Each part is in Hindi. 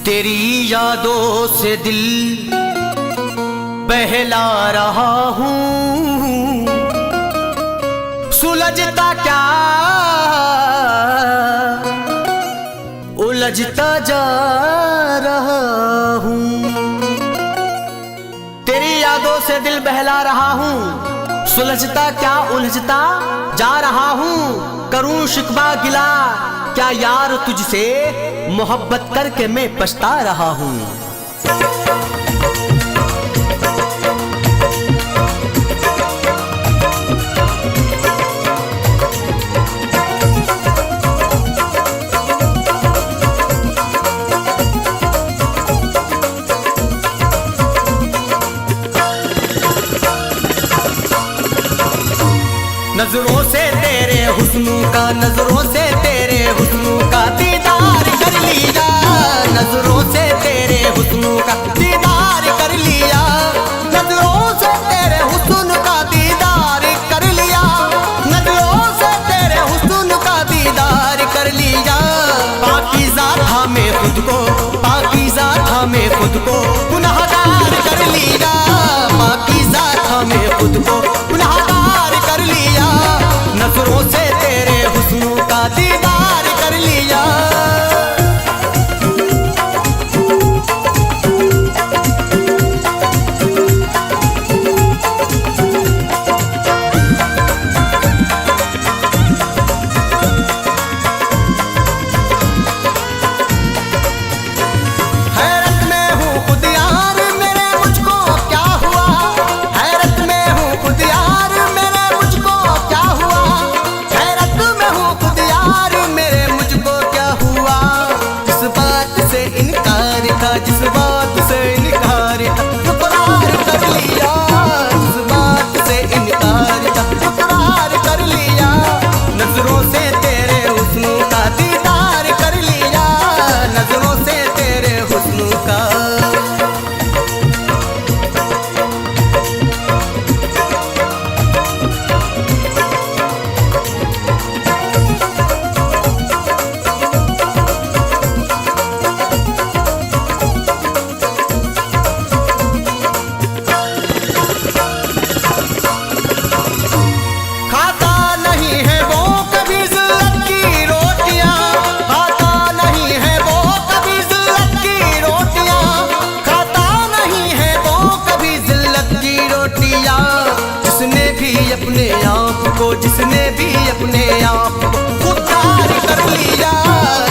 तेरी यादों से दिल बहला रहा हूँ, सुलझता क्या उलझता जा रहा हूँ। तेरी यादों से दिल बहला रहा हूँ, सुलझता क्या उलझता जा रहा हूँ। करूँ शिकवा गिला क्या यार तुझसे, मोहब्बत करके मैं पछता रहा हूँ। नजरों से तेरे हुस्न का, नजरों से तेरे हुस्न का दीदार कर लिया, नजरों से तेरे हुस्न का दीदार कर लिया, नजरों से तेरे हुस्न का दीदार कर लिया, नजरों से तेरे हुस्न का दीदार कर लिया। पाकीज़ा था मैं खुद को, पाकीज़ा था मैं खुद को गुनाहगार कर लिया, पाकीज़ा था मैं खुद को गुनाहगार कर लिया, नजरों से तेरे हुस्न का दीदार कर लिया। हैरत में हूँ खुद यार मेरे मुझको क्या हुआ, हैरत में हूँ खुद यार मेरे मुझको क्या हुआ, हैरत में हूँ खुद यार मेरे मुझको क्या हुआ। जिस बात से इनकार था, जिस बात से इनकार था इकरार कर लिया, जिस बात से इनकार था इकरार कर लिया, नजरों से तेरे हुस्न का दीदार कर लिया, नजरों से तेरे हुस्न का। खाता नहीं है वो कभी ज़िल्लत की रोटियां, खाता नहीं है वो कभी ज़िल्लत की रोटियां, खाता नहीं है वो कभी ज़िल्लत की रोटियां। जिसने भी अपने आप को, जिसने भी अपने आप को खुददार कर लिया,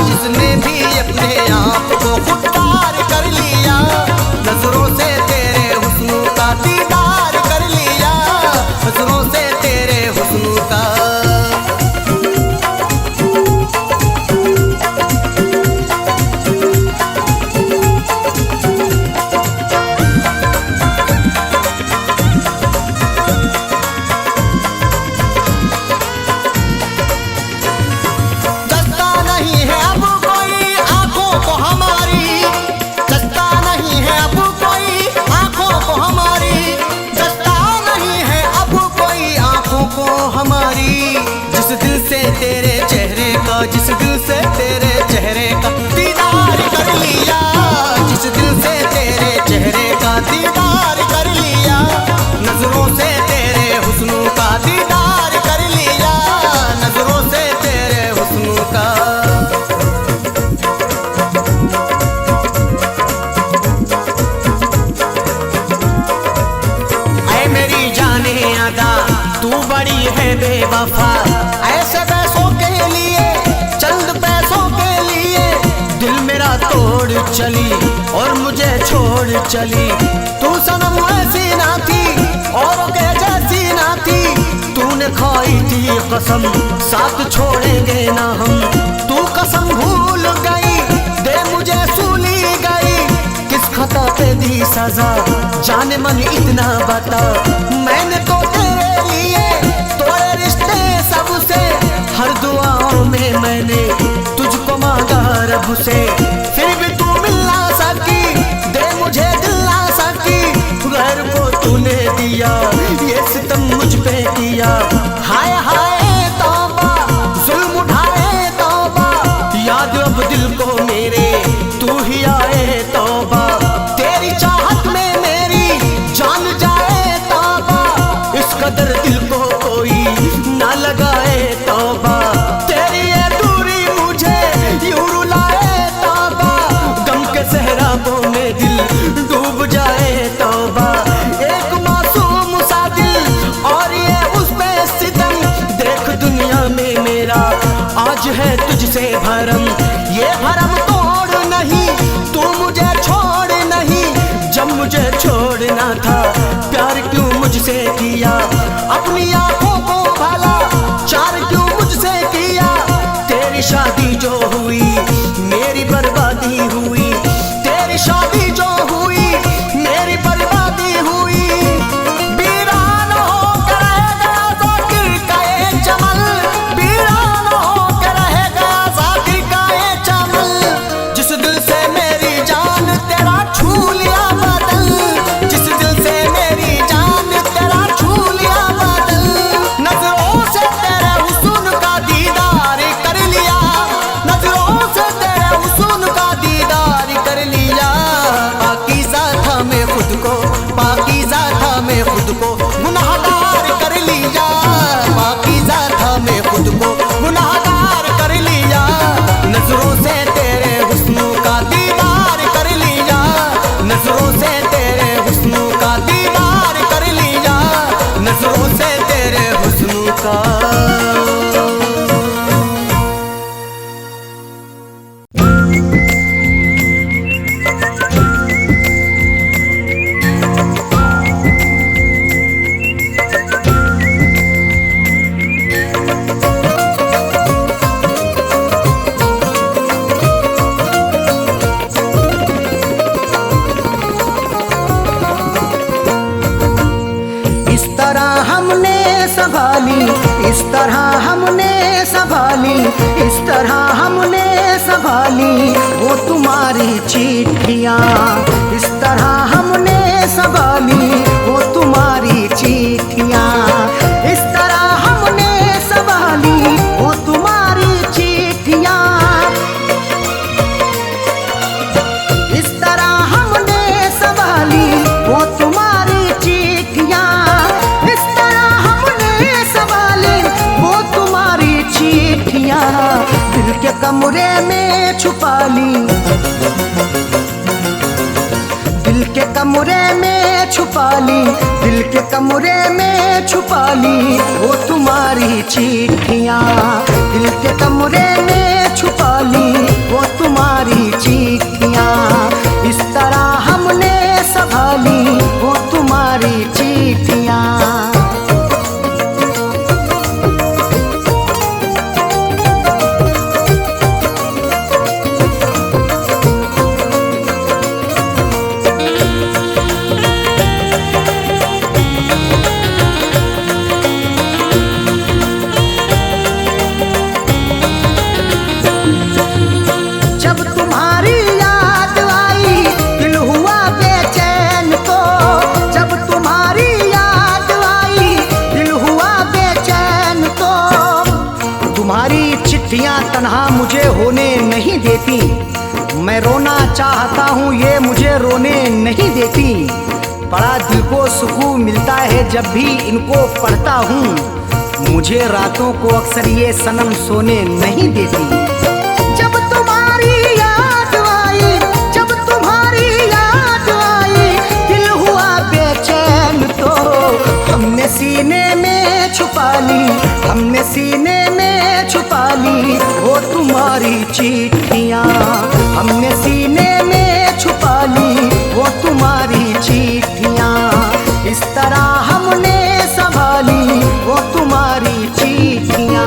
जिसने भी अपने आप को खुददार कर लिया, नजरों से तेरे हुस्न का दीदार कर लिया, नजरों से तेरे हुस्न का। जस्ता नहीं है अब कोई आंखों को हमारी, जस्ता नहीं है अब कोई आंखों को हमारी, जस्ता नहीं है अब कोई आंखों को हमारी। जिस दिल से तेरे चेहरे का, जिस दिल से तेरे चेहरे का दीदार कर लिया, जिस दिल से तेरे चेहरे का दीदार कर लिया, नजरों से तेरे हुस्न का दीदार कर लिया, नजरों से तेरे हुस्न का। ऐ मेरी जाने अदा तू बड़ी है बेवफा, ऐसे पैसों के लिए, चंद पैसों के लिए दिल मेरा तोड़ चली और मुझे छोड़ चली। तू सनम ऐसी ना थी और के जैसी ना थी, तूने खाई थी कसम साथ छोड़ेंगे ना हम, तू कसम भूल गई दे मुझे सूली गई, किस खता पे दी सजा जाने मन इतना बता। मैंने तो तेरे लिए तोड़े रिश्ते सबसे, हर दुआओं में मैंने तुझको मांगा रब से, फिर भी तू मिल ना सकी, दे मुझे दिल ना सकी। इस तरह हमने संभाली, इस तरह हमने संभाली वो तुम्हारी चिट्ठियाँ। इस तरह हमने संभाली वो तुम्हारी चिट्ठियाँ। इस तरह हमने संभाली वो तुम्हारी चिट्ठियाँ। इस तरह हमने संभाली वो तुम्हारी चिट्ठियाँ। इस तरह हमने संभाली वो तुम्हारी चिट्ठियाँ। दिल के कमरे में छुपा ली, दिल के कमरे में छुपा ली, दिल के कमरे में छुपा ली वो तुम्हारी चिट्ठियाँ। दिल के कमरे में छुपा ली वो तुम्हारी चिट्ठियाँ। इस तरह हमने संभाली वो तुम्हारी चिट्ठियाँ। जब तुम्हारी याद आई दिल हुआ बेचैन तो, जब तुम्हारी याद आई दिल हुआ बेचैन तो। तुम्हारी चिट्ठियाँ तन्हा मुझे होने नहीं देती, मैं रोना चाहता हूँ ये मुझे रोने नहीं देती। बड़ा दिल को सुकून मिलता है जब भी इनको पढ़ता हूँ, मुझे रातों को अक्सर ये सनम सोने नहीं देती। जब तुम्हारी याद आई, जब तुम्हारी याद आई दिल हुआ बेचैन तो। हमने सीने में छुपा ली, हमने सीने में छुपा ली वो तुम्हारी चिट्ठियाँ। हमने सीने में छुपा ली वो तुम्हारी चिट्ठियाँ। इस तरह हमने संभाली वो तुम्हारी चिट्ठियाँ।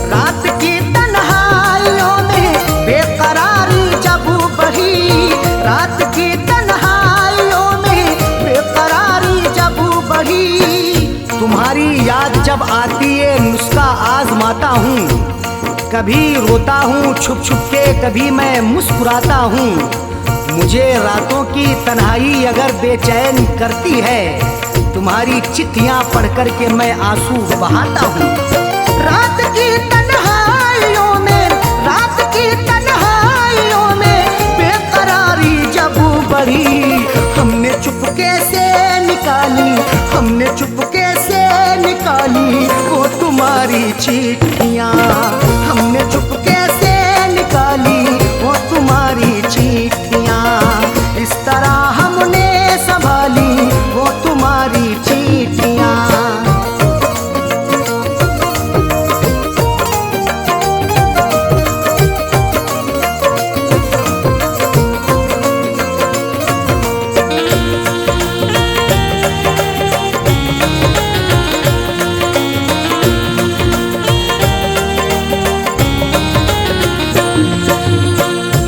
रात की तन्हाइयों में बेकरारी जब बढ़ी, रात की तन्हाइयों में बेकरारी जब बढ़ी। तुम्हारी याद जब आती है नुस्खा आजमाता हूँ, कभी रोता हूँ छुप छुप के, कभी मैं मुस्कुराता हूँ। मुझे रातों की तन्हाई अगर बेचैन करती है, तुम्हारी चिट्ठियाँ पढ़ कर के मैं आंसू बहाता हूँ। रात की तन्हाइयों में, रात की तन्हाइयों में बेकरारी जब बढ़ी। हमने चुपके से निकाली, हमने चुपके से निकाली वो तुम्हारी चिट्ठियाँ। हमने चुपके से निकाली वो तुम्हारी चिट्ठियाँ। इस तरह हमने संभाली वो तुम्हारी चिट्ठियाँ।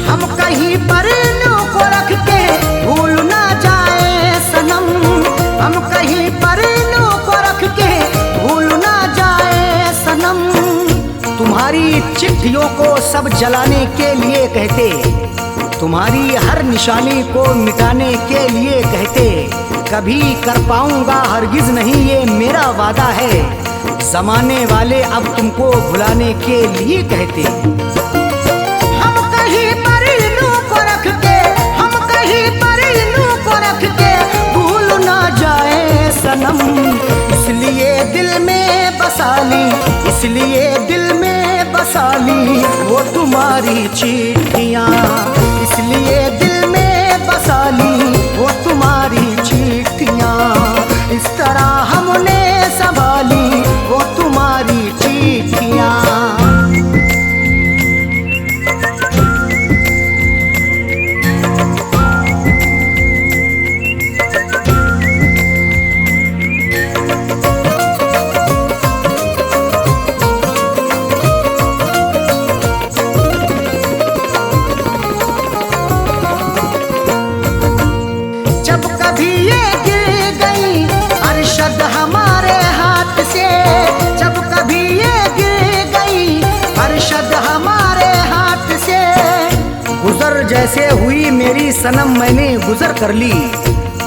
हम कहीं पर नो को रख के भूल ना जाए सनम, हम कहीं पर नो को रख के भूल ना जाए सनम। तुम्हारी चिट्ठियों को सब जलाने के लिए कहते, तुम्हारी हर निशानी को मिटाने के लिए कहते। कभी कर पाऊंगा हरगिज नहीं ये मेरा वादा है, जमाने वाले अब तुमको भुलाने के लिए कहते। हम कहीं पर नू को रख के, हम कहीं पर नू को रख के भूल ना जाए सनम। इसलिए दिल में बसा ली, इसलिए दिल में बसा ली वो तुम्हारी चिट्ठियाँ। इसलिए दिल में बसा ली वो तुम्हारी चिट्ठियाँ। इस तरह हमने संभाली वो तुम्हारी चिट्ठियाँ। जैसे हुई मेरी सनम मैंने गुजर कर ली,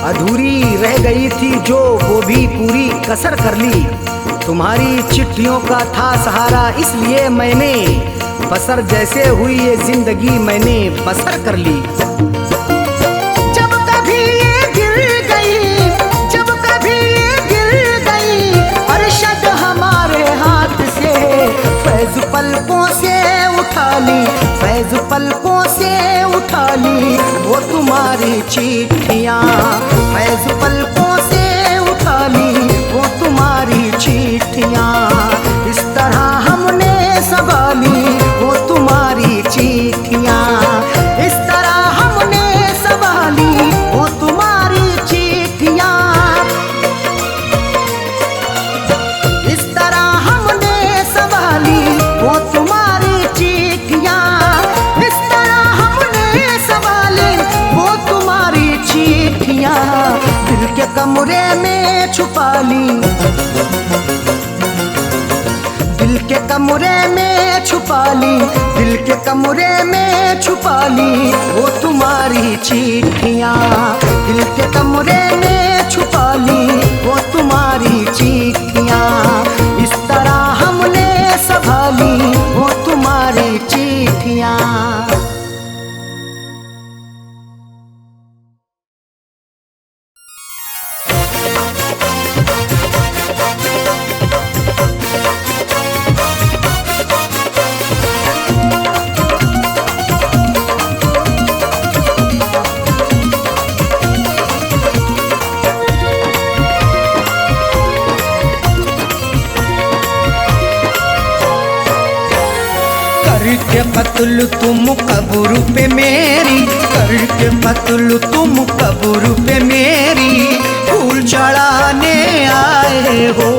अधूरी रह गई थी जो वो भी पूरी कसर कर ली। तुम्हारी चिट्ठियों का था सहारा इसलिए मैंने बसर जैसे हुई ये जिंदगी मैंने बसर कर ली। जब कभी ये गिर गई, जब कभी ये गिर गई अरशद हमारे हाथ से, फैज पलकों से उठा ली, फैज पलकों से उठा ली वो तुम्हारी चिट्ठियाँ, फैज पलकों से उठा ली वो तुम्हारी चिट्ठियाँ। इस तरह हमने संभाली वो तुम्हारी चिट्ठियाँ, इस तरह हमने संभाली वो तुम्हारी चिट्ठियाँ, इस तरह हमने संभाली वो तुम्हारी चिट्ठियाँ, इस तरह हमने संभाली वो तुम्हारी चिट्ठियाँ। दिल के कमरे में छुपा ली, दिल के कमरे में छुपा ली, दिल के कमरे में छुपा ली वो तुम्हारी चिट्ठियाँ, दिल के कमरे में छुपा ली वो तुम्हारी चिट्ठियाँ। इस तरह हमने संभाली वो तुम्हारी चिट्ठियाँ। करके कत्ल तुम कब्र पे मेरी, करके कत्ल तुम कब्र पे मेरी फूल चढ़ाने आए हो,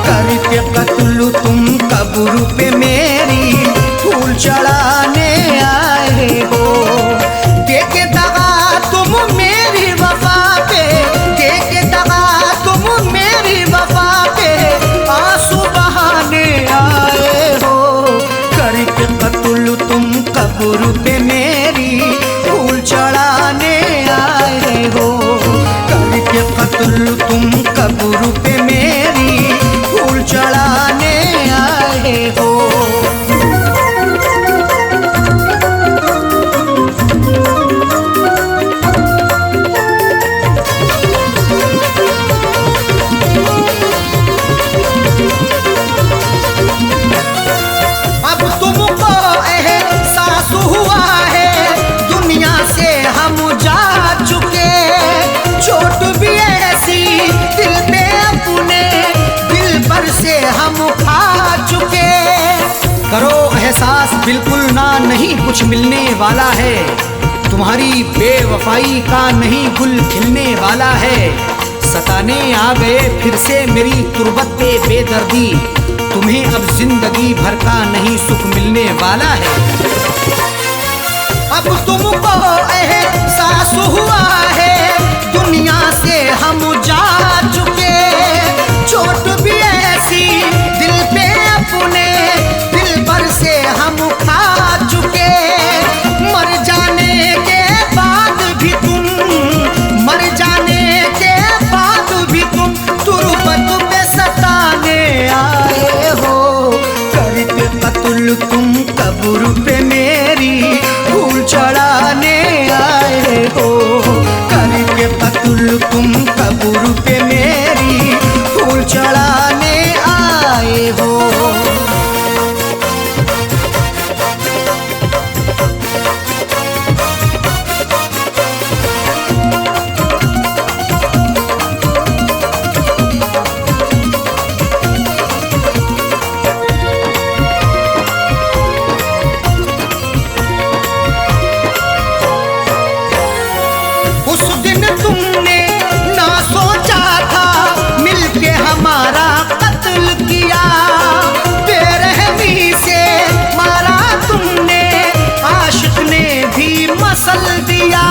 करके कत्ल तुम कब्र पे मेरी फूल चढ़ाने आए हो। देके दगा तुम मेरी वफा पे, देके दगा तुम मेरी वफा पे आंसू बहाने आए हो, करके कत्ल तुम कब्र पे मेरी फूल चढ़ाने आए हो, करके कत्ल तुम कब्र पे मेरी फूल चढ़ाने आए हो। करो एहसास बिल्कुल ना नहीं कुछ मिलने वाला है, तुम्हारी बेवफाई का नहीं गुल खिलने वाला है। सताने आ गए फिर से मेरी तुरबत पे बेदर्दी, तुम्हें अब जिंदगी भर का नहीं सुख मिलने वाला है। अब तुमको एहसास हुआ है दुनिया से हम जा चुके, चोट भी ऐसी दिल पे अपने दिल भर से हम खा चुके। मर जाने के बाद भी तुम, मर जाने के बाद भी तुम तुरबत पे सताने आए हो, करके कत्ल तुम कब्र पे मेरी फूल चढ़ाने आए हो, करके कत्ल तुम कब्र पे मेरी फूल चढ़ाने आए हो। उस दिन तुमने ना सोचा था मिलके हमारा कत्ल किया, बेरहमी से मारा तुमने, आशिक ने भी मसल दिया।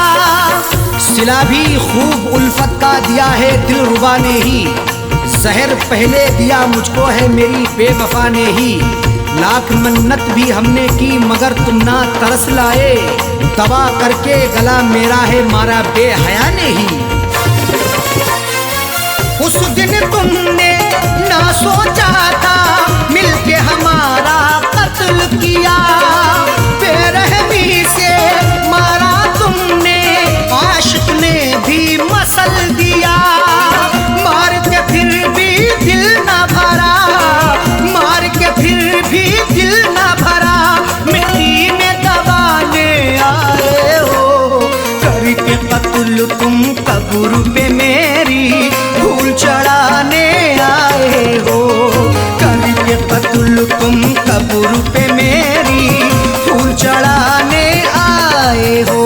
सिला भी खूब उल्फत का दिया है दिलरुबा ने ही, जहर पहले दिया मुझको है मेरी बेवफा ने ही। लाख मन्नत भी हमने की मगर तुम ना तरस लाए। दबा करके गला मेरा है मारा बेहया ने ही। उस दिन तुमने ना सोचा था मिलके हमारा कत्ल किया। बेरहमी से मारा तुमने आशिक ने भी मसल दिया। मार के फिर भी दिल ना भरा, मार के फिर भी दिल ना भरा। मिट्टी में दबाने आए हो करके कत्ल तुम कब्र पे मेरी फूल चढ़ाने आए हो। करके कत्ल तुम कब्र पे मेरी फूल चढ़ाने आए हो।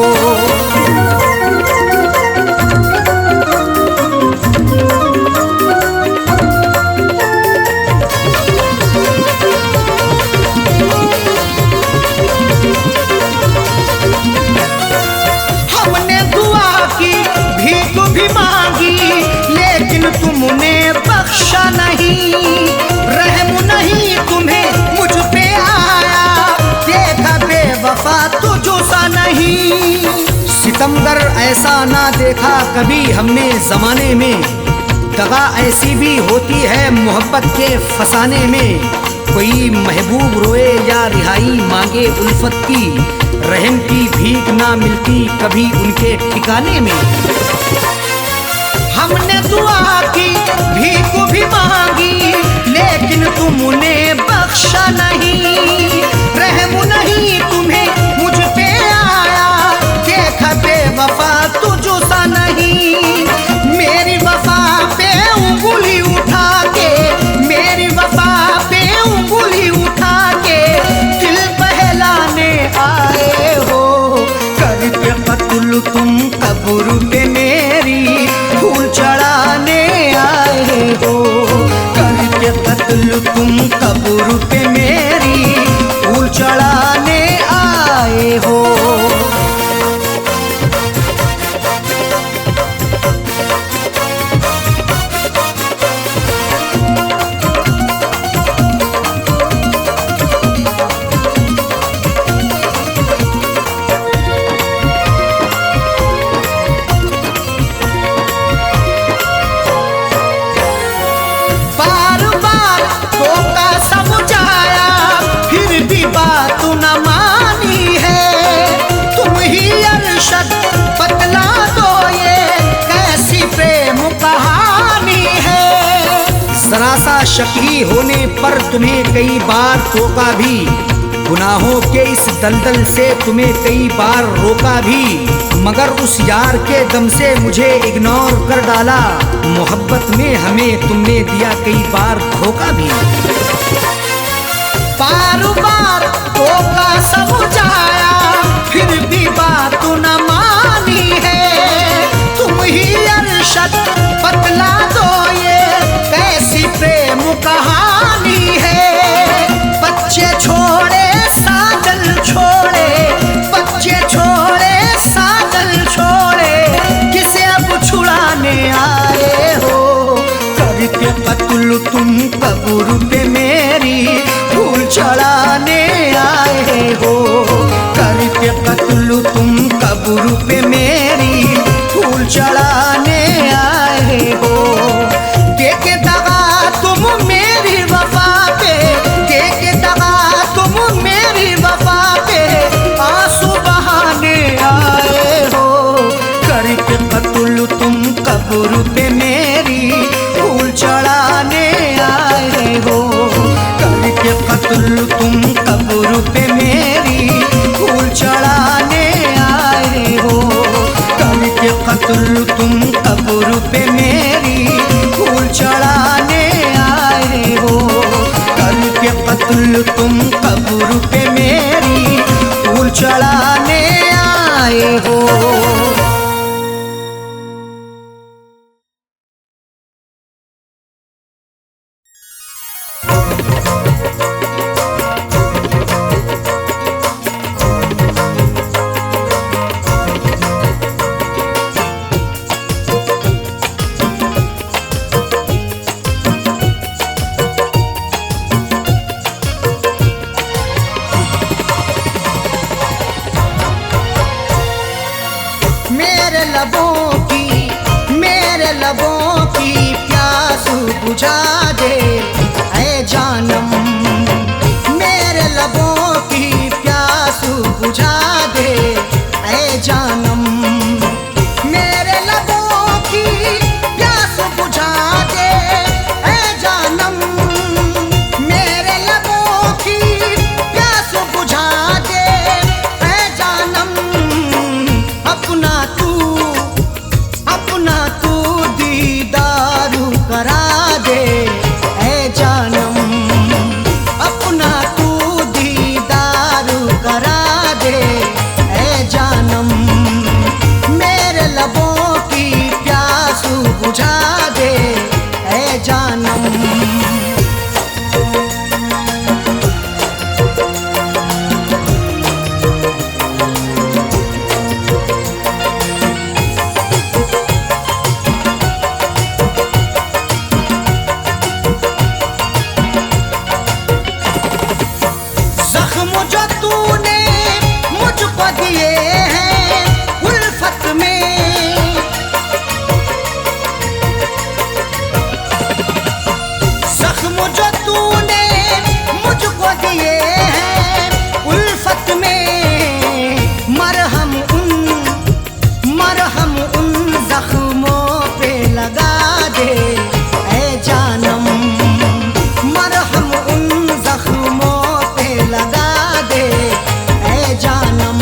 हमने दुआ की भीख भी मांगी लेकिन तुमने बख्शा नहीं। रहम नहीं तुम्हें मुझ पे आया, देखा बेवफा तुझो सा नहीं। सितमगर ऐसा ना देखा कभी हमने जमाने में। दगा ऐसी भी होती है मोहब्बत के फसाने में। कोई महबूब रोए या रिहाई मांगे उल्फत की, रहम की भीख ना मिलती कभी उनके ठिकाने में। हमने दुआ की भीख भी मांगी लेकिन तुमने बख्शा नहीं। रहम नहीं तुम्हें मुझ पे आया, देखा बेवफा तुझो सा नहीं। मेरी वफा पे उंगली उठा के, मेरी वफा पे उंगली उठा के दिल बहलाने आए हो। करके कत्ल तुम कब्र पे मेरी फूल चढ़ाने आए हो। करके कत्ल तुम कब्र पे मेरी फूल चढ़ाने आए हो। बार बार धोखा समझाया फिर भी बात न मानी है। तुम ही अरशद बतला दो ये कैसी प्रेम कहानी है। जरा सा शकी होने पर तुम्हें कई बार टोका भी, गुनाहों के इस दलदल से तुम्हें कई बार रोका भी। मगर उस यार के दम से मुझे इग्नोर कर डाला। मोहब्बत में हमें तुमने दिया कई बार धोखा भी। बार बार धोखा समझाया फिर भी बात न मानी है। तुम ही अरशद बतला दो ये कैसी प्रेम कहानी है। बच्चे छोड़े साजल छोड़े, बच्चे छोड़े साजल छोड़े, किसे अब छुड़ाने आए हो। करके कत्ल तुम कब्र पे मेरी फूल चढ़ाने आए हो। करके कत्ल तुम कब्र पे मेरी फूल चढ़ाने आए हो। देके दगा तुम मेरी वफा पे, देके दगा तुम मेरी वफा पे आंसू बहाने आए हो। करके कत्ल तुम कब्र पे मेरी फूल चढ़ाने आए हो। करके कत्ल तुम कब्र पे मेरी फूल चढ़ाने आए हो। करके कत्ल तुम कब्र पे मेरी फूल चढ़ाने आए हो। करके कत्ल तुम कब्र पे मेरी फूल चढ़ाने आए हो। बुझा दे ऐ जानम, मेरे लबों की प्यास बुझा दे ऐ जानम, मेरे लबों की प्यास बुझा दे ऐ जानम, मेरे लबों की प्यास बुझा दे ऐ जानम, अपना तू दीदारू करा दे ऐ जानम, अपना तू दीदारू करा दे ऐ जानम, मेरे लबों की प्यास बुझा दे ऐ जानम। जख्म जो तूने मुझको दिए हैं उल्फत में, जख्म जो तूने मुझको दिए हैं उल्फत में, मरहम उन जख्मों पे लगा दे ऐ जानम, मरहम उन जख्मों पे लगा दे ऐ जानम,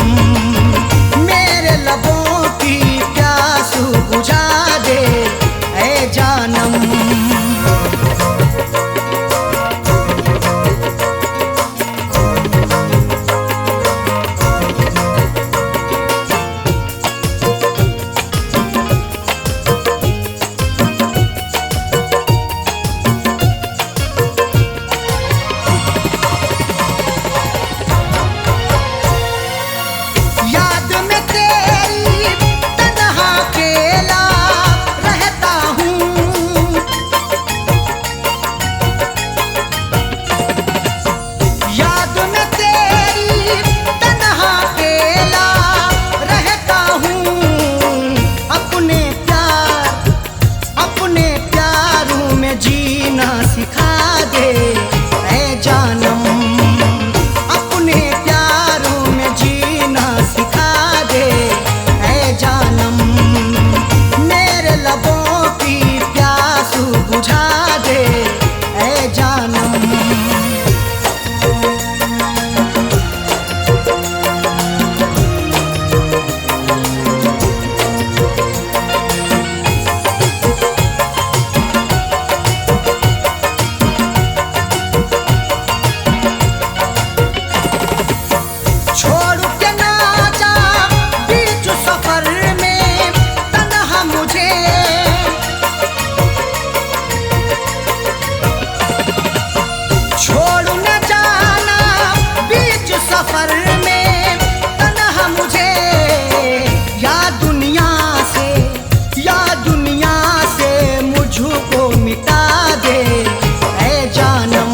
मेरे लबों की प्यास बुझा दे ऐ जानम। याद में तेरी तन्हा अकेला रहता हूँ, याद में तेरी तन्हा अकेला रहता हूँ, अपने प्यारों में जीना सिखा दे ऐ जानम, अपने प्यारों में जीना सिखा दे ऐ जानम, मेरे लबों की प्यास बुझा दे ऐ जानम। छोड़ के ना जा बीच सफर में तन्हा मुझे, छोड़ न जाना बीच सफर में तन्हा मुझे, या दुनिया से मुझको मिटा दे ऐ जानम,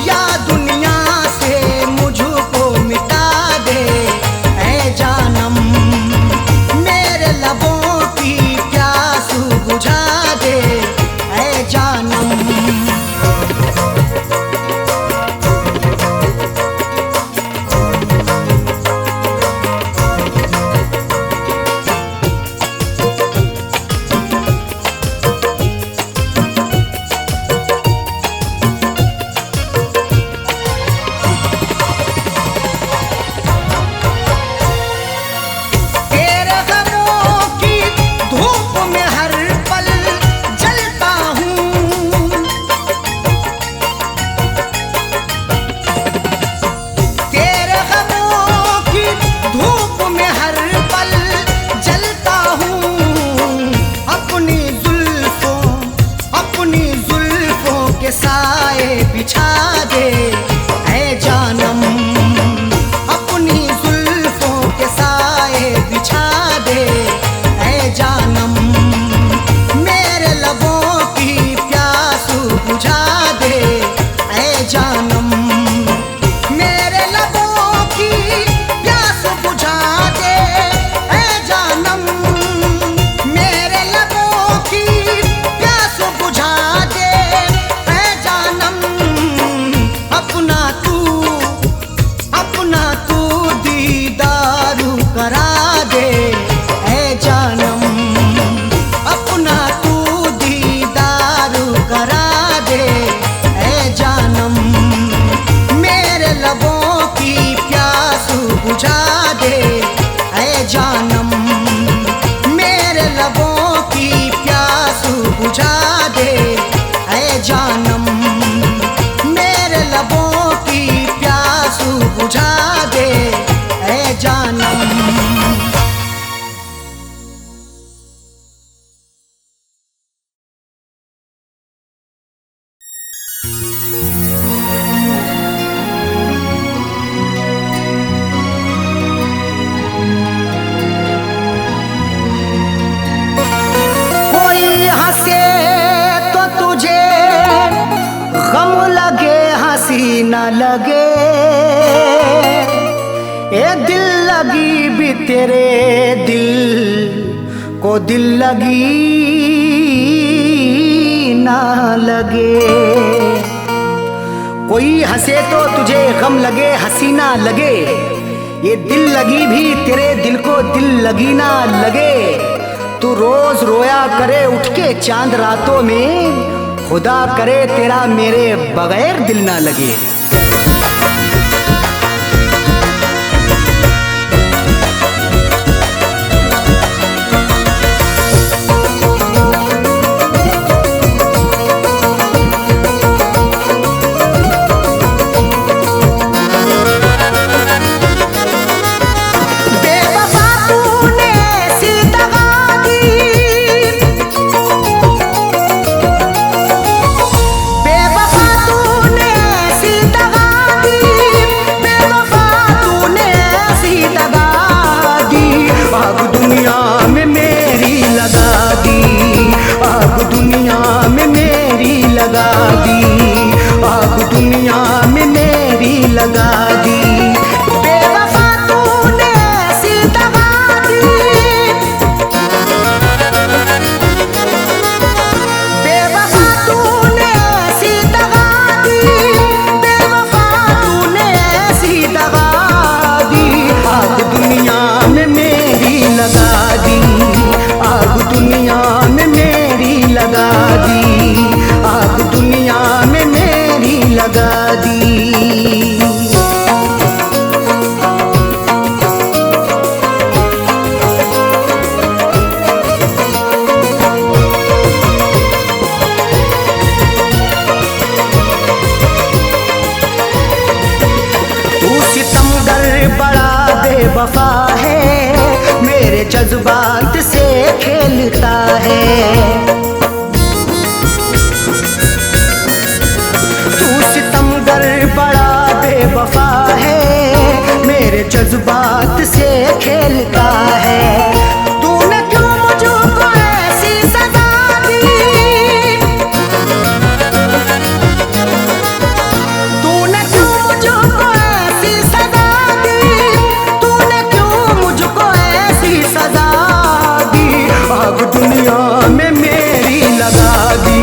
या दुनिया से मुझको मिटा दे ऐ जानम, मेरे लबों की प्यास बुझा दे ऐ जानम। ना लगे, ए दिल लगी भी तेरे दिल को दिल लगी ना लगे। कोई हंसे तो तुझे गम लगे, हंसी ना लगे, ये दिल लगी भी तेरे दिल को दिल लगी ना लगे। तू रोज रोया करे उठ के चांद रातों में, खुदा करे तेरा मेरे बगैर दिल ना लगे। वफा है मेरे जज्बात से खेलता है। तू सितमगर बड़ा बेवफा है मेरे जज्बात से खेलता है। तूने क्यों मुझको ऐसी सजा दी, तूने क्यों मुझको ऐसी सजा दी, तूने क्यों मुझको ऐसी सजा दी। आग दुनिया में मेरी लगा दी,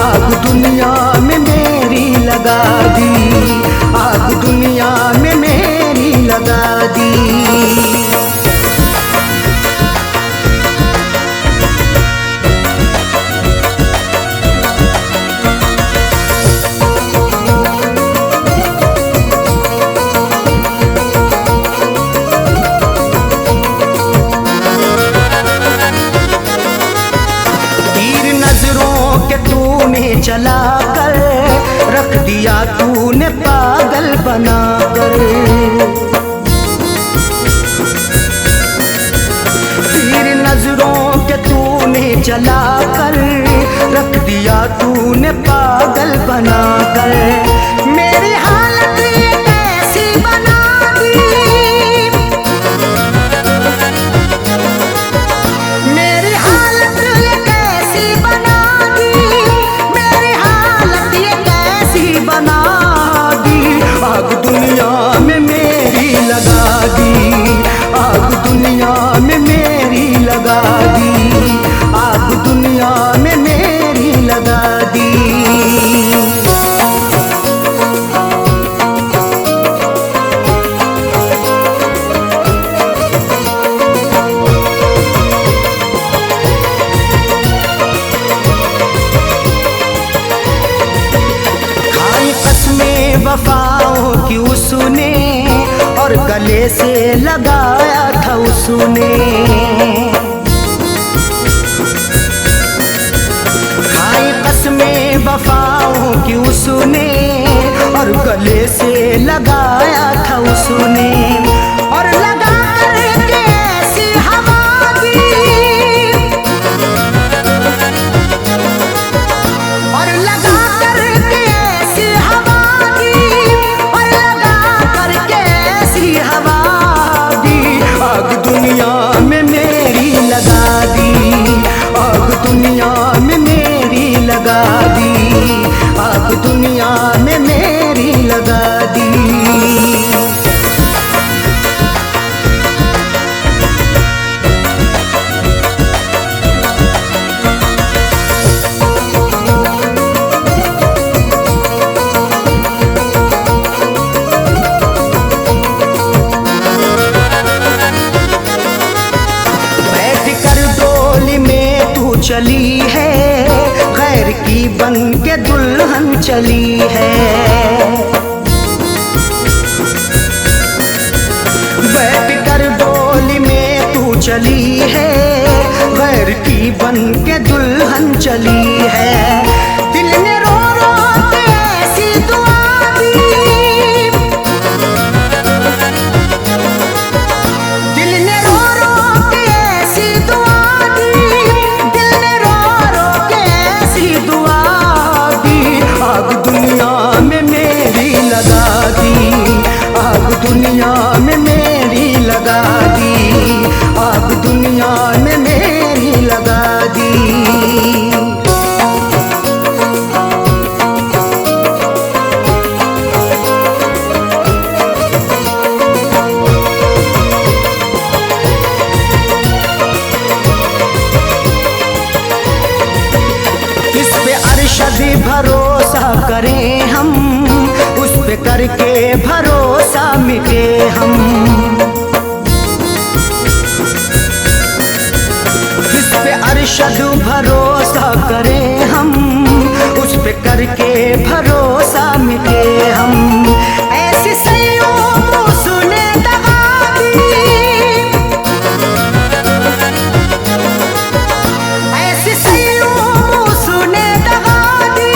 आग दुनिया में मेरी लगा दी, आग दुनिया में मेरी लगा दी। चला कर रख दिया तूने पागल बना कर, तीर नजरों के तूने चला कर रख दिया तूने पागल बना कर। मेरी हालत कैसी बना दी, मेरी हालत कैसी बना दी, बना दी। आग दुनिया में मेरी लगा दी, आग दुनिया में मेरी लगा दी, आग दुनिया में मेरी लगा दी। वफाओं की उसने और गले से लगाया था उसने, खाई कसमें वफाओं की उसने और गले से लगाया था उसने। और लगा करके ऐसी हवा दी, और लगा करके ऐसी हवा, आग दुनिया में मेरी लगा दी, आग दुनिया में मेरी लगा दी, आग दुनिया में मेरी लगा बन के दुल्हन चली है। बैठ कर डोली में तू चली है, गैर की बन के दुल्हन चली है। दिल ने रो रो के ऐसी दुआ दी, दिल ने रो रो के ऐसी दुआ दी, दिल ने रो रो के ऐसी दुआ दी। आग दुनिया में मेरी लगा दी, आग दुनिया में मेरी लगा दी, आग दुनिया में मेरी लगा दी। इस पे अरशद भरोसा करें हम, उस पे करके भरोसा मिटे हम। इस पे अरशद भरोसा करें हम, उस पे करके भरोसा मिटे हम। ऐसे सैयों सुने दगा दी, ऐसे सैयों सुने दगा दी,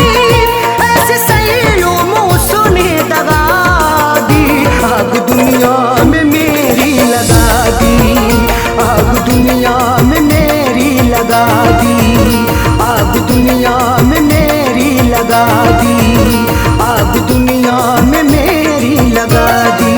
ऐसे सैयों सुने दगा दी। आग दुनिया में मेरी लगा दी, आग दुनिया में मेरी लगा दी, आग दुनिया में मेरी लगा दी, आग दुनिया में मेरी लगा दी।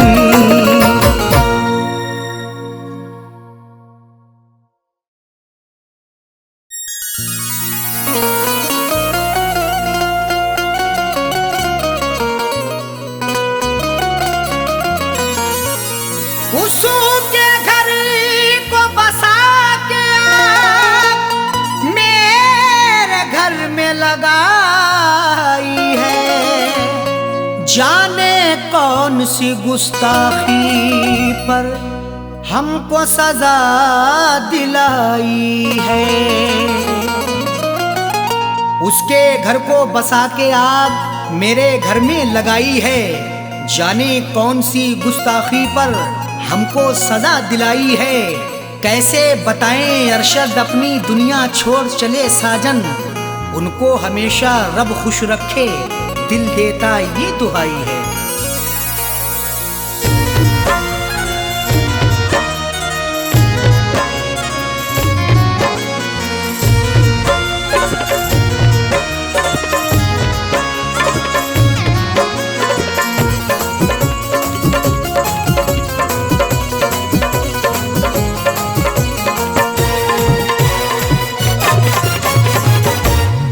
उसू के घर को बसा के आग मेरे घर में लगाई है। जाने कौन सी गुस्ताखी पर हमको सजा दिलाई है। उसके घर को बसा के आग मेरे घर में लगाई है। जाने कौन सी गुस्ताखी पर हमको सजा दिलाई है। कैसे बताएं अरशद अपनी दुनिया छोड़ चले साजन, उनको हमेशा रब खुश रखे दिल देता ये दुहाई है।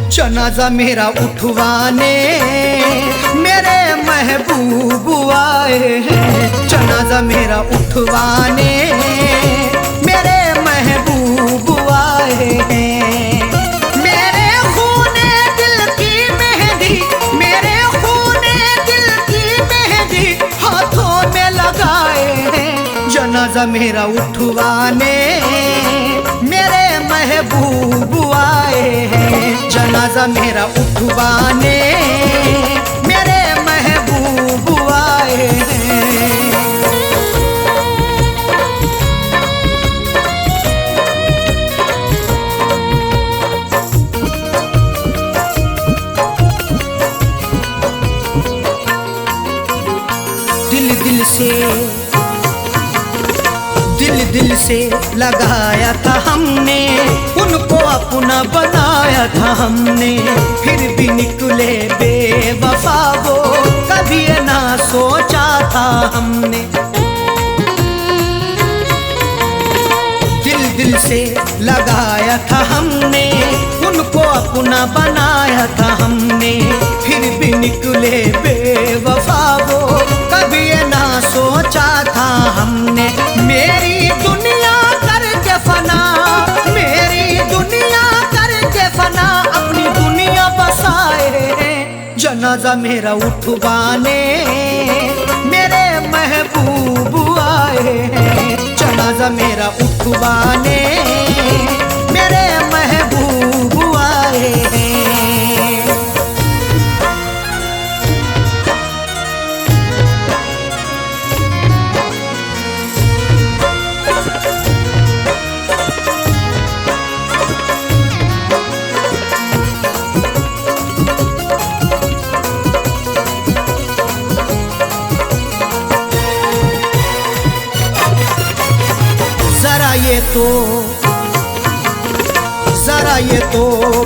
जनाजा मेरा उठवाने मेरे महबूब आए हैं। जनाजा मेरा उठवाने मेरे महबूब आए हैं। मेरे खूने दिल की मेहंदी, मेरे खूने दिल की मेहंदी हाथों में लगाए हैं। जनाजा मेरा उठवाने मेरे महबूब आए हैं। जनाजा मेरा उठवाने मेरे महबूब आए हैं। दिल से लगाया था हमने, उनको अपना बनाया था हमने। फिर भी निकले बेवफा वो, कभी ना सोचा था हमने। दिल से लगाया था हमने, उनको अपना बनाया था हमने। फिर भी निकले बेवफा वो, कभी ना सोचा था हमने। मेरी दुनिया करके फना, मेरी दुनिया करके फना, अपनी दुनिया बसाए। जनाजा मेरा उठवाने मेरे महबूब आए हैं। जनाजा मेरा उठवाने मेरे महबूब आए हैं। तो जरा ये तो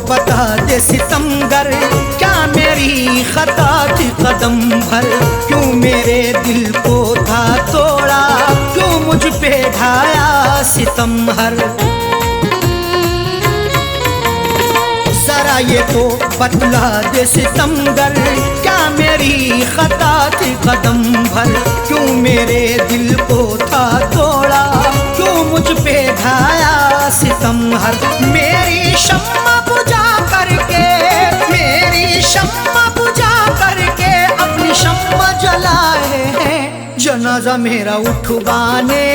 बता दे सितमगर, क्या मेरी खता थी कदम भर? क्यों मेरे दिल को था तोड़ा, क्यों मुझ पे ढाया सितम हर? जरा ये तो बतला दे सितमगर, क्या मेरी खता थी कदम भर? क्यों मेरे दिल को था तोड़ा, क्यों मुझ पे ढाया सितम हर? मेरी शम्मा बुझा करके, मेरी शम्मा बुझा करके अपनी शम्मा जलाए हैं। जनाजा मेरा उठवाने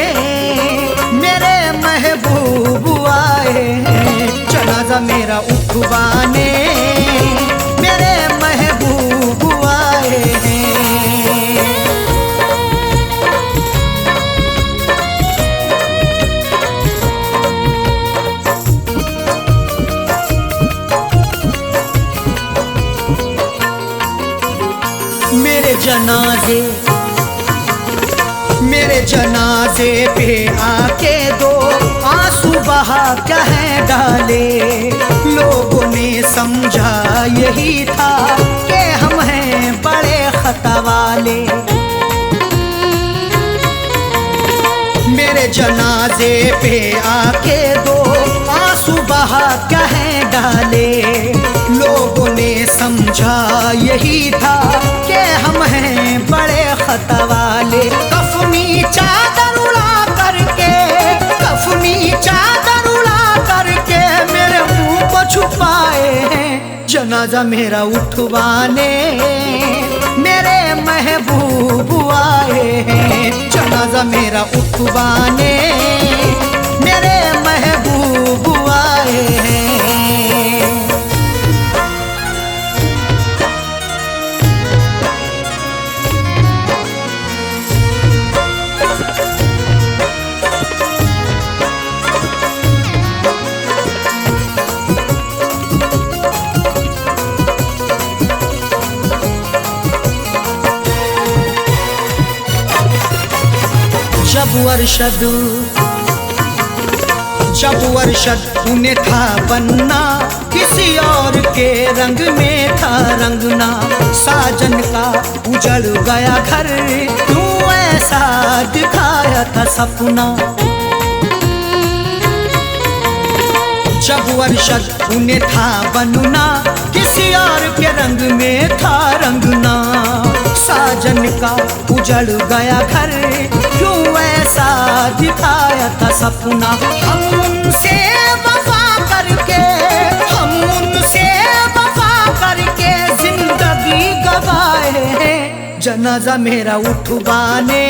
मेरे महबूब आए हैं। जनाजा मेरा उठवाने मेरे महबूब आए हैं। मेरे जनाजे पे आके दो आंसू बहा कह डाले। लोगों ने समझा यही था कि हम हैं बड़े खता वाले। मेरे जनाजे पे आके दो आंसू बहा कह डाले। लोगों ने समझा यही था कि हम हैं बड़े खता वाले। कफनी चादर उड़ा करके, कफनी चादर उड़ा करके मेरे मुंह को छुपाए हैं। जनाजा मेरा उठवाने मेरे महबूब आए हैं। जनाजा मेरा उठवाने मेरे महबूब आए हैं। जब अरशद उन्हें था बनना, किसी और के रंग में था रंगना। साजन का उजड़ गया घर, क्यों ऐसा दिखाया था सपना। जब अरशद उन्हें था बनना, किसी और के रंग में था रंगना। साजन का उजड़ गया घर, क्यों ऐसा दिखाया था सपना। हम उनसे वफा करके, हम उनसे वफा करके जिंदगी गवाए हैं। जनाजा मेरा उठवाने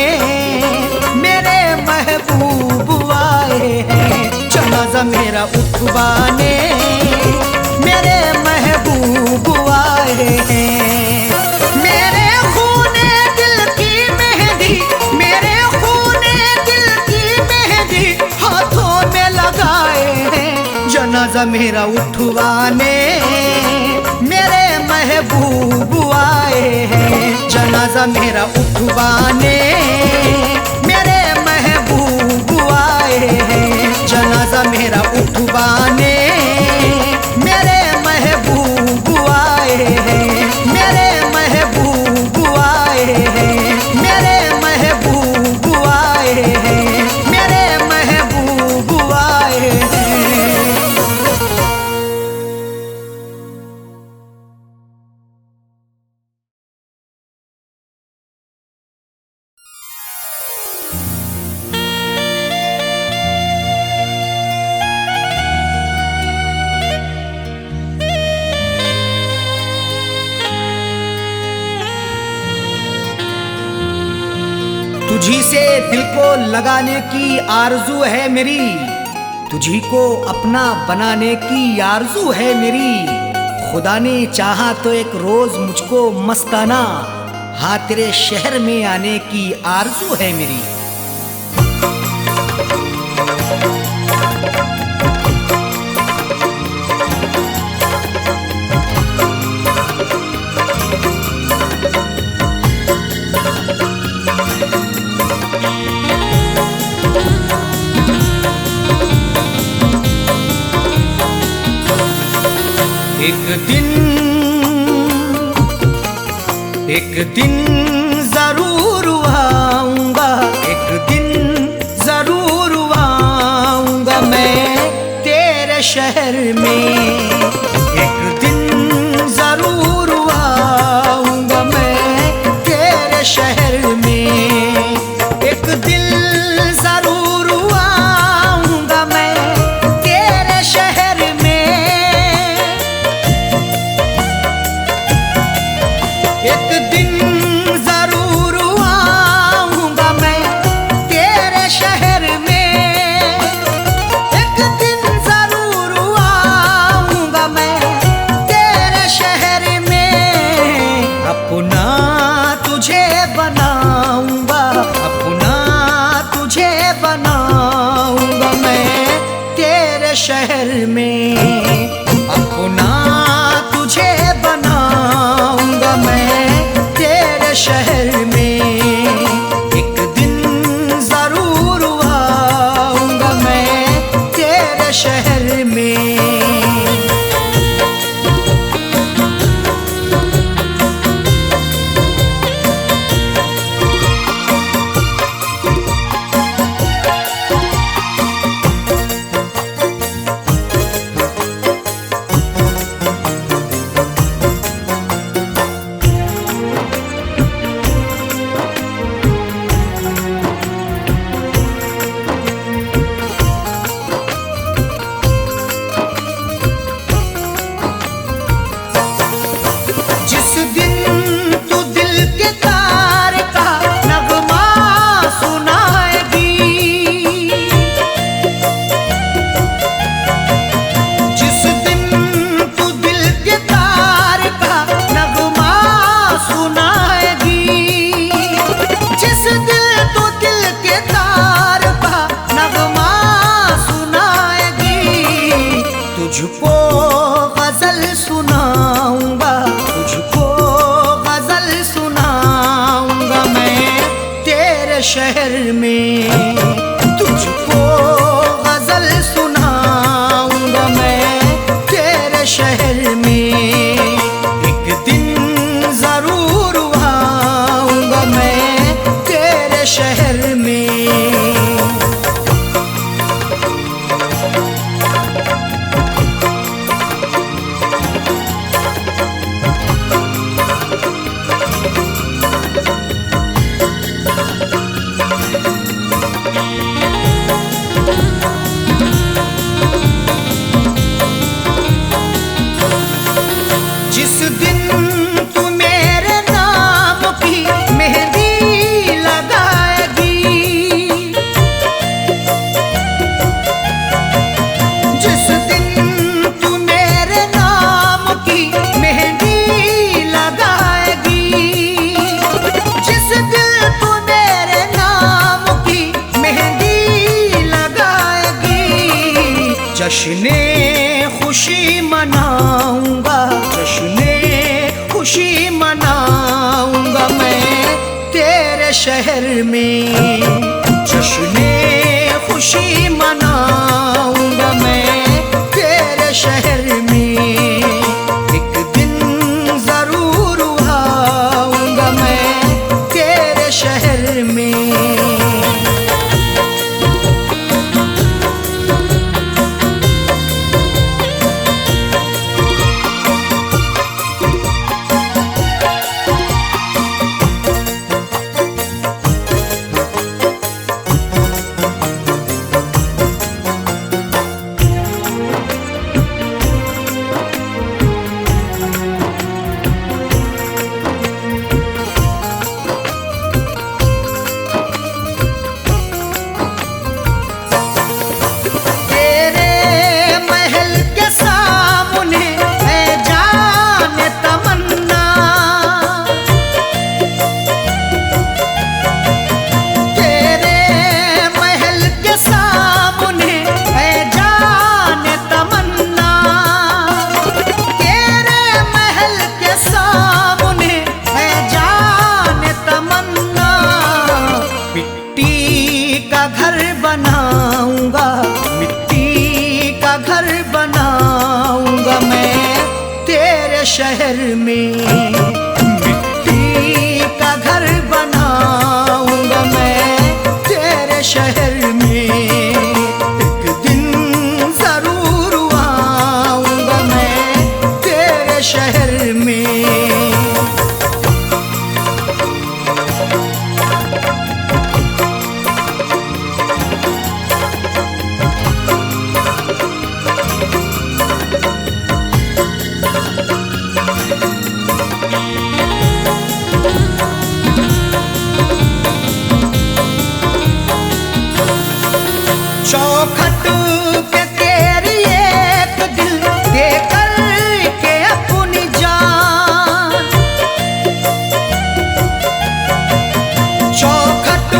मेरे महबूब आए हैं। जनाजा मेरा उठवाने मेरे महबूब आए हैं। मेरे खूने दिल की मेहंदी, मेरे खूने दिल की मेहंदी हाथों में लगाए हैं। जनाजा मेरा उठवाने मेरे महबूब आए हैं। जनाजा मेरा उठवाने मेरे महबूब आए हैं। जनाजा मेरा उठवाने मेरे महबूब आए हैं। मेरे महबूब आए हैं। मेरे महबूब आए हैं। मेरे महबूब आए हैं। तुझी से दिल को लगाने की आरजू है मेरी, तुझी को अपना बनाने की आरजू है मेरी। खुदा ने चाहा तो एक रोज मुझको मस्ताना हाँ तेरे शहर में आने की आरजू है मेरी। एक दिन जरूर आऊंगा, एक दिन जरूर आऊंगा मैं तेरे शहर में। एक दिन जरूर आऊंगा मैं तेरे शहर में। एक दिल जरूर आऊंगा मैं तेरे शहर में। एक दिन जरूर आऊंगा मैं तेरे शहर में। एक दिन जरूर आऊंगा मैं तेरे शहर में। अपना तुझे बनाऊंगा, अपना तुझे बनाऊंगा मैं तेरे शहर में। अपना तुझे बनाऊंगा मैं तेरे शहर में। एक दिन जरूर आऊंगा मैं तेरे शहर में। जिस दिन तू दिल के तार का नगमा सुनाएगी, जिस दिन तू दिल के तार का नगमा सुनाएगी, जिस दिन तू दिल के तार का नगमा सुनाएगी, तुझको गजल सुनाऊंगा, तुझको गजल सुनाऊंगा मैं तेरे शहर में। तुझको गजल सुनाऊंगा मैं तेरे शहर में। एक दिन जरूर आऊंगा मैं तेरे शहर में। जिस दिन तू मेरे नाम की मेहंदी लगाएगी, जिस दिन तू मेरे नाम की मेहंदी लगाएगी, जिस दिन तू मेरे नाम की मेहंदी लगाएगी, जश्ने खुशी मनाऊंगा, जश्ने खुशी मनाऊंगा मैं तेरे शहर में। जश्ने खुशी मनाऊंगा मैं तेरे शहर में। एक दिन जरूर आऊंगा मैं तेरे शहर में। शहर में मिट्टी का घर बनाऊंगा मैं तेरे शहर में। एक दिन जरूर आऊंगा मैं तेरे शहर में। चौखट पे तेरी एक दिल दे कर के अपनी जान, चौखट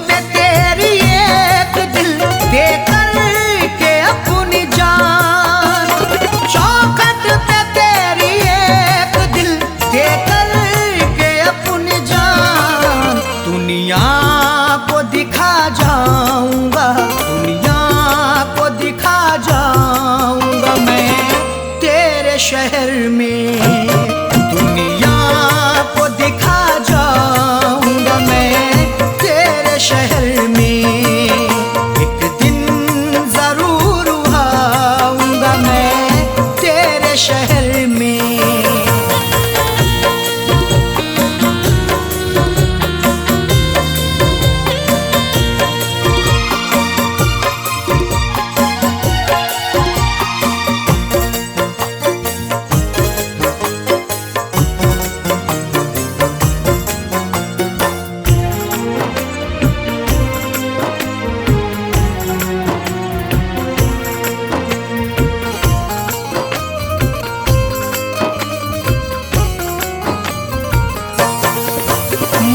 पे तेरी एक दिल दे कर के अपनी जान, चौखट पे तेरी एक दिल दे कर के अपनी जान। दुनिया को दिखा जाऊंगा, दुनिया को दिखा जाऊंगा मैं तेरे शहर में। दुनिया को दिखा जाऊंगा मैं तेरे शहर में। एक दिन जरूर आऊंगा मैं तेरे शहर में।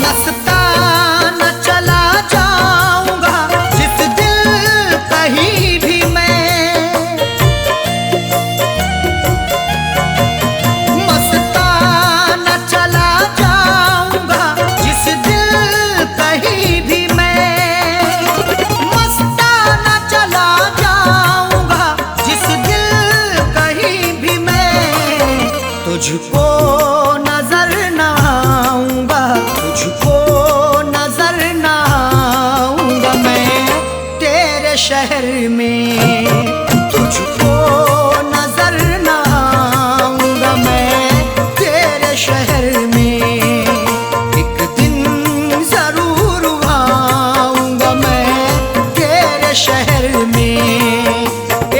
मस्ताना चला जाऊंगा जिस दिल कहीं भी मैं, मस्ताना चला जाऊंगा जिस दिल कहीं भी मैं, मस्ताना चला जाऊंगा जिस दिल कहीं भी मैं। तुझको नजर न आऊंगा, तुझको नजर न आऊंगा मैं तेरे शहर में। तुझको नजर न आऊंगा मैं तेरे शहर में। एक दिन जरूर आऊंगा मैं तेरे शहर में।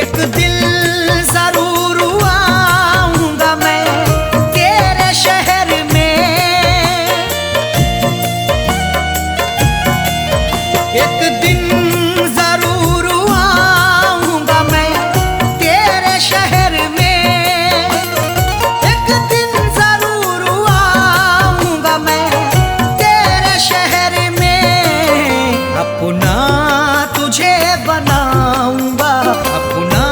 एक दिन जरूर आऊंगा मैं तेरे शहर में। एक दिन जरूर आऊंगा मैं तेरे शहर में। एक दिन जरूर आऊंगा मैं तेरे शहर में। अपना तुझे बनाऊंगा, अपना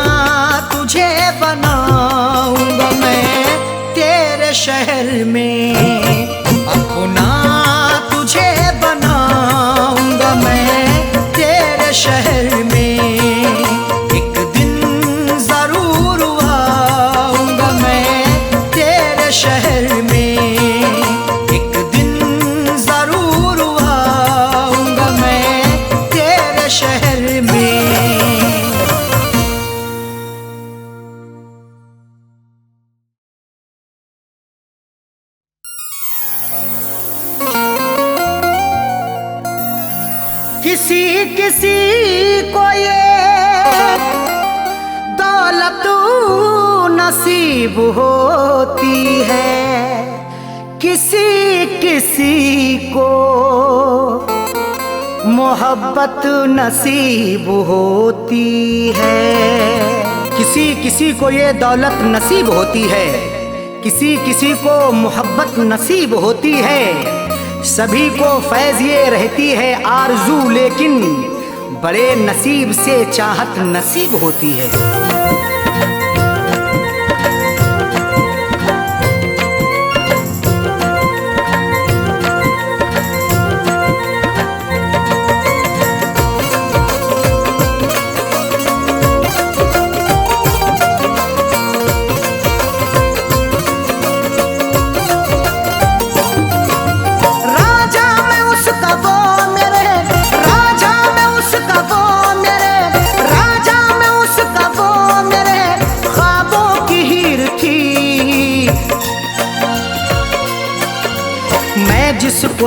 तुझे बनाऊंगा मैं तेरे शहर में। अपना तुझे बनाऊंगा मैं तेरे शहर में। एक दिन जरूर आऊंगा मैं तेरे शहर में। एक दिन जरूर आऊंगा मैं तेरे शहर में। किसी किसी को ये दौलत नसीब होती है, किसी किसी को मोहब्बत नसीब होती है। किसी किसी को ये दौलत नसीब होती है, किसी किसी को मोहब्बत नसीब होती है। सभी को फैज़ ये रहती है आरज़ू, लेकिन बड़े नसीब से चाहत नसीब होती है।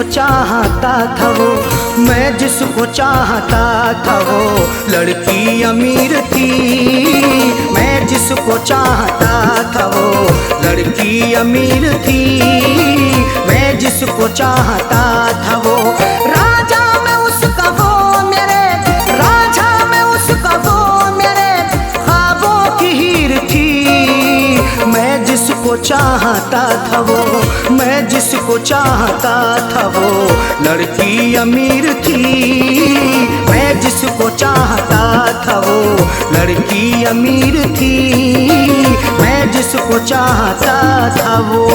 जिसको चाहता था वो, मैं जिसको चाहता था वो लड़की अमीर थी। मैं जिसको चाहता था वो लड़की अमीर थी। मैं जिसको चाहता था वो राजा में उसका वो मेरे, राजा में उसका वो मेरे ख्वाबों की हीर थी। मैं जिसको चाहता था वो, मैं जिसको चाहता था वो लड़की अमीर थी। मैं जिसको चाहता था वो लड़की अमीर थी। मैं जिसको चाहता था वो।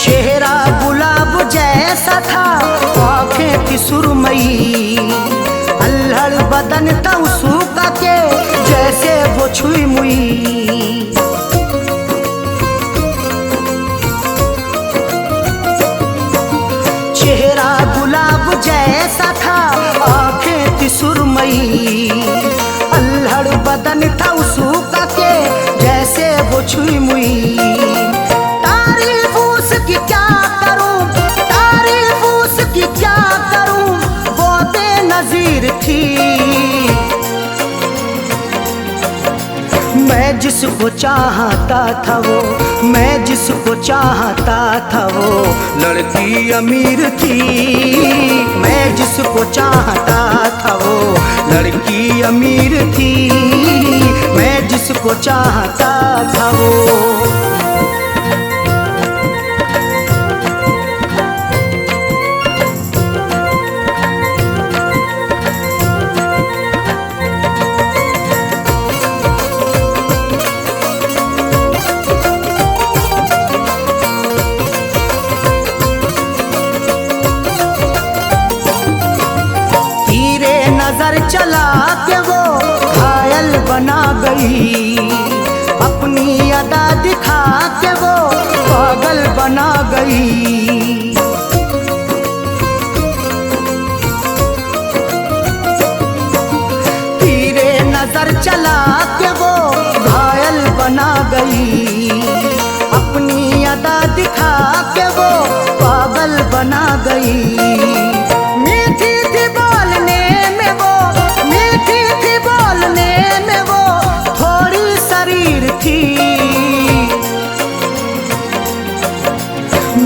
चेहरा गुलाब जैसा था, आँखें थी सुरमई, अल्हड़ बदन था उसका के जैसे वो छुई मुई। चेहरा गुलाब जैसा था, आँखें थी सुरमई, अल्हड़ बदन था उसका के जैसे वो छुई मुई। तारीफ उसकी क्या करूं, तारीफ उसकी क्या करूं, वो बेनज़ीर थी। मैं जिसको चाहता था वो, मैं जिसको चाहता था वो लड़की अमीर थी। मैं जिसको चाहता था वो लड़की अमीर थी। मैं जिसको चाहता था वो। नजर चला के वो घायल बना गई, अपनी अदा दिखा के वो पागल बना गई। तीरे नजर चला के वो घायल बना गई, अपनी अदा दिखा के वो पागल बना गई। मीठी थी बोलने में वो, मीठी थी बोलने में वो थोड़ी शरीर थी।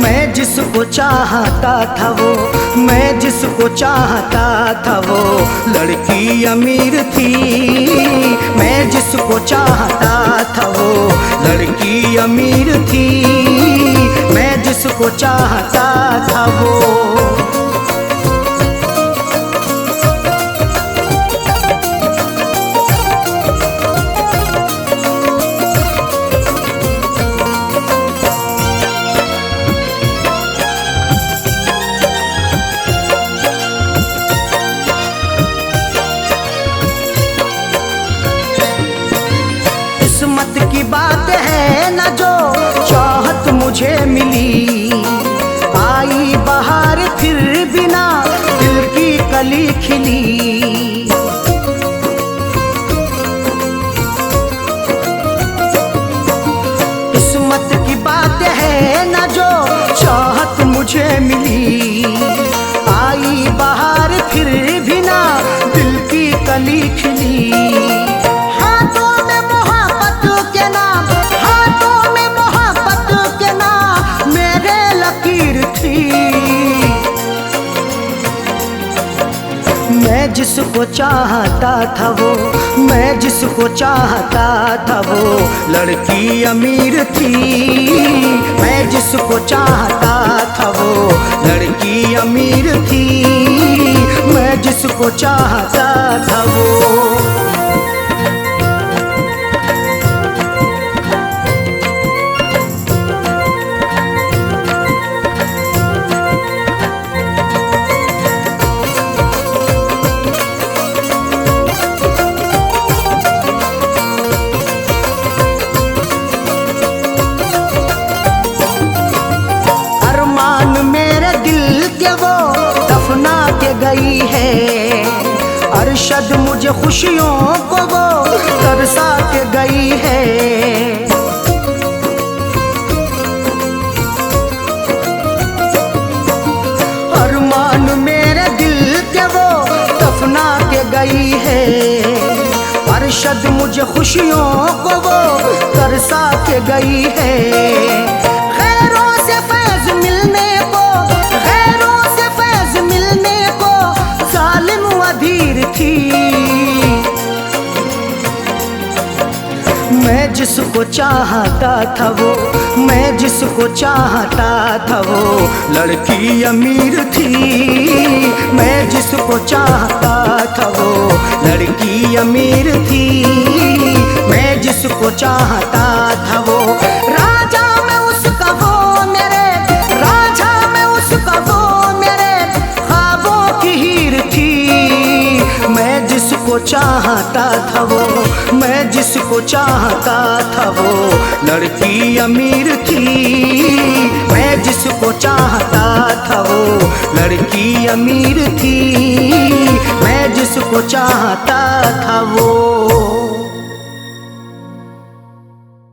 मैं जिसको चाहता था वो, मैं जिसको चाहता था वो लड़की अमीर थी। मैं जिसको चाहता था वो लड़की अमीर थी। मैं जिसको चाहता था वो। किस्मत की बात है न जो चाहत मुझे मिली, आई बहार फिर बिना दिल की कली खिली। किस्मत की बात है न जो चाहत मुझे मिली, आई बहार फिर बिना दिल की कली खिली। मैं जिसको चाहता था वो, मैं जिसको चाहता था वो लड़की अमीर थी। मैं जिसको चाहता था वो लड़की अमीर थी। मैं जिसको चाहता था वो। खुशियों को वो तरसा के गई है। अरमान मेरे दिल के वो दफना के गई है। अरशद मुझे खुशियों को वो तरसा के गई है। खैरों से फैज मिलने को, खैरों से फैज मिलने को जालिम अधीर थी। मैं जिसको चाहता था वो, मैं जिसको चाहता था वो लड़की अमीर थी। मैं जिसको चाहता था वो लड़की अमीर थी। मैं जिसको चाहता था वो राजा में उसका वो मेरे, राजा में उसका वो मेरे ख्वाबों की हीर थी। मैं जिसको चाहता था वो, मैं जिसको चाहता था वो लड़की अमीर थी। मैं जिसको चाहता था वो लड़की अमीर थी। मैं जिसको चाहता था वो